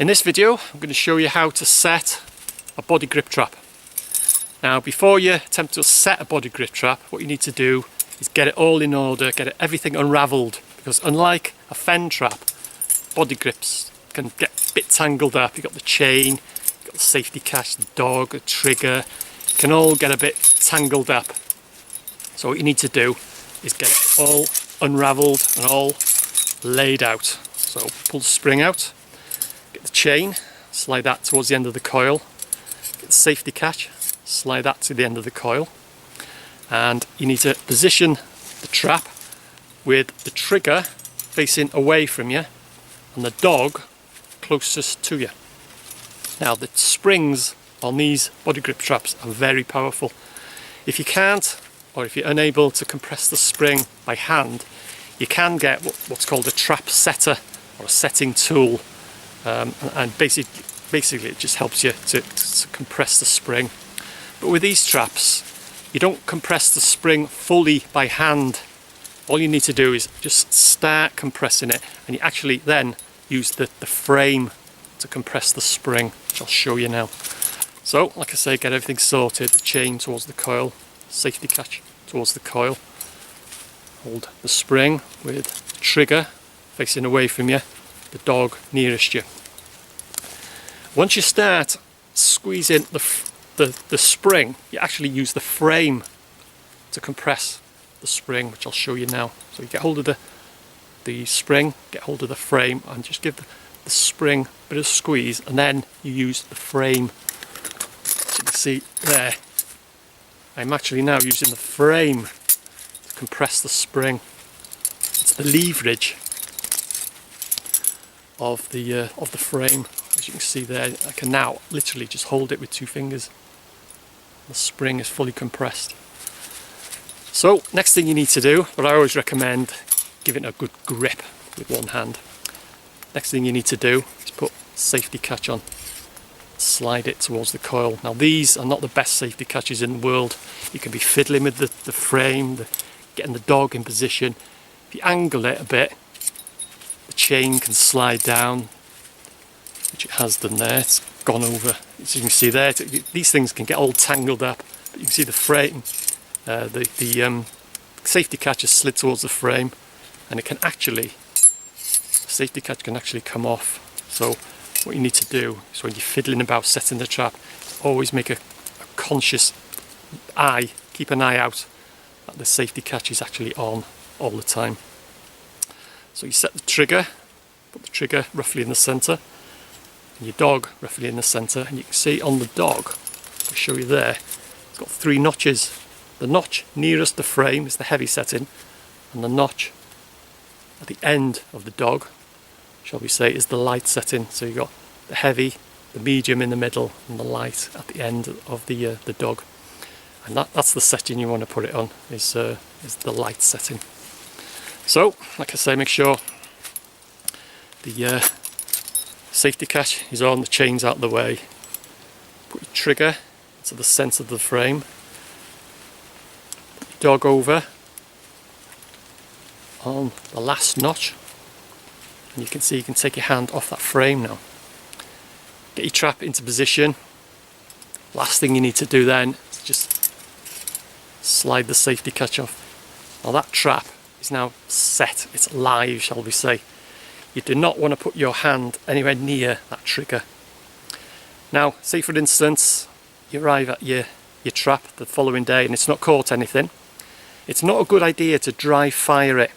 In this video I'm going to show you how to set a body grip trap. Now before you attempt to set a body grip trap, what you need to do is get it all in order, get everything unravelled, because unlike a fen trap, body grips can get a bit tangled up. You've got the chain, you've got the safety catch, the dog, the trigger, it can all get a bit tangled up. So what you need to do is get it all unravelled and all laid out. So pull the spring out, get the chain, slide that towards the end of the coil, get the safety catch, slide that to the end of the coil, and you need to position the trap with the trigger facing away from you and the dog closest to you. Now the springs on these body grip traps are very powerful. If you can't, or if you're unable to compress the spring by hand, you can get what's called a trap setter or a setting tool, and basically it just helps you to compress the spring. But with these traps, you don't compress the spring fully by hand. All you need to do is just start compressing it, and you actually then use the frame to compress the spring, which I'll show you now. So, like I say, get everything sorted, the chain towards the coil, safety catch towards the coil, hold the spring with the trigger facing away from you, the dog nearest you. Once you start squeezing the spring, you actually use the frame to compress the spring, which I'll show you now. So you get hold of the spring, get hold of the frame, and just give the spring a bit of squeeze, and then you use the frame. So you can see there, I'm actually now using the frame to compress the spring. It's the leverage of the frame. As you can see there, I can now literally just hold it with 2 fingers. The spring is fully compressed. So next thing you need to do, but I always recommend giving it a good grip with one hand. Next thing you need to do is put safety catch on, slide it towards the coil. Now these are not the best safety catches in the world. You can be fiddling with the frame, getting the dog in position. If you angle it a bit, the chain can slide down, which it has done there. It's gone over. As you can see there, these things can get all tangled up, but you can see the frame, the safety catch is slid towards the frame, and it can actually, the safety catch can actually come off. So what you need to do is, when you're fiddling about setting the trap, always make a conscious eye, keep an eye out that the safety catch is actually on all the time. So you set the trigger, put the trigger roughly in the centre, and your dog roughly in the centre, and you can see on the dog, I'll show you there, it's got 3 notches. The notch nearest the frame is the heavy setting, and the notch at the end of the dog, shall we say, is the light setting. So you've got the heavy, the medium in the middle, and the light at the end of the dog. And that's the setting you want to put it on, is the light setting. So, like I say, make sure the safety catch is on, the chain's out of the way. Put your trigger to the centre of the frame. Put your dog over on the last notch, and you can see you can take your hand off that frame now. Get your trap into position. Last thing you need to do then is just slide the safety catch off. Now that trap is now set, it's live, shall we say. You do not want to put your hand anywhere near that trigger. Now, say for instance, you arrive at your trap the following day and it's not caught anything. It's not a good idea to dry fire it.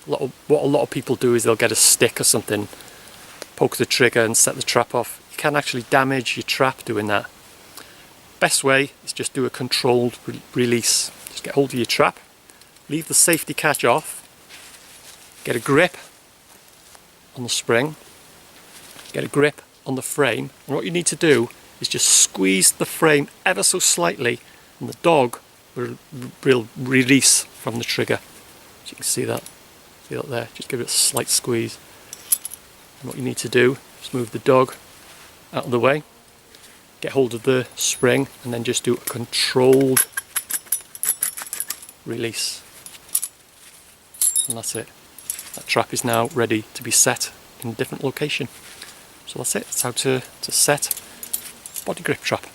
What a lot of people do is they'll get a stick or something, poke the trigger and set the trap off. You can actually damage your trap doing that. Best way is just do a controlled release. Just get hold of your trap, leave the safety catch off, get a grip on the spring, get a grip on the frame, and what you need to do is just squeeze the frame ever so slightly, and the dog will release from the trigger. So you can see that there, just give it a slight squeeze. And what you need to do is move the dog out of the way, get hold of the spring, and then just do a controlled release. And that's it. That trap is now ready to be set in a different location. So that's it, that's how to set body grip trap.